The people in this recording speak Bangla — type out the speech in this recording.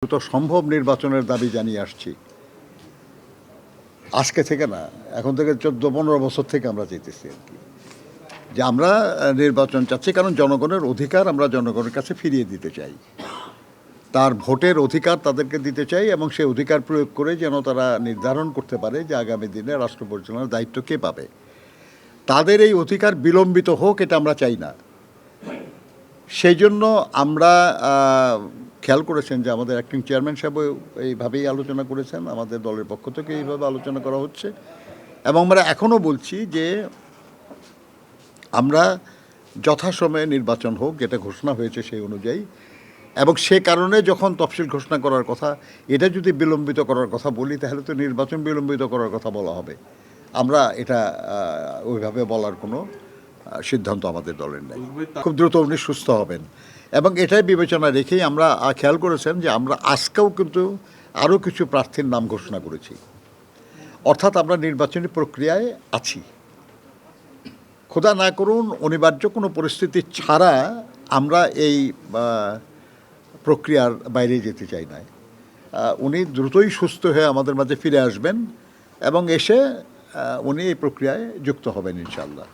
দ্রুত সম্ভব নির্বাচনের দাবি জানিয়ে আসছি। আজকে থেকে না, এখন থেকে 14-15 বছর থেকে আমরা চাইতেছি আর কি, যে আমরা নির্বাচন চাচ্ছি, কারণ জনগণের অধিকার আমরা জনগণের কাছে ফিরিয়ে দিতে চাই। তার ভোটের অধিকার তাদেরকে দিতে চাই, এবং সেই অধিকার প্রয়োগ করে যেন তারা নির্ধারণ করতে পারে যে আগামী দিনে রাষ্ট্র পরিচালনার দায়িত্ব কে পাবে। তাদের এই অধিকার বিলম্বিত হোক, এটা আমরা চাই না। সেই জন্য আমরা খেয়াল করেছেন যে আমাদের অ্যাক্টিং চেয়ারম্যান সাহেব এইভাবেই আলোচনা করেছেন, আমাদের দলের পক্ষ থেকে এইভাবে আলোচনা করা হচ্ছে, এবং আমরা এখনও বলছি যে আমরা যথাসময়ে নির্বাচন হোক, যেটা ঘোষণা হয়েছে সেই অনুযায়ী, এবং সে কারণে যখন তফসিল ঘোষণা করার কথা, এটা যদি বিলম্বিত করার কথা বলি, তাহলে তো নির্বাচন বিলম্বিত করার কথা বলা হবে। আমরা এটা ওইভাবে বলার কোনো সিদ্ধান্ত আমাদের দলের নেই। খুব দ্রুত উনি সুস্থ হবেন, এবং এটাই বিবেচনা রেখেই আমরা খেয়াল করেছেন যে আমরা আজকেও কিন্তু আরও কিছু প্রার্থীর নাম ঘোষণা করেছি। অর্থাৎ আমরা নির্বাচনী প্রক্রিয়ায় আছি। খোদা না করুন অনিবার্য কোনো পরিস্থিতি ছাড়া আমরা এই প্রক্রিয়ার বাইরে যেতে চাই না। উনি দ্রুতই সুস্থ হয়ে আমাদের মাঝে ফিরে আসবেন, এবং এসে উনি এই প্রক্রিয়ায় যুক্ত হবেন ইনশাআল্লাহ।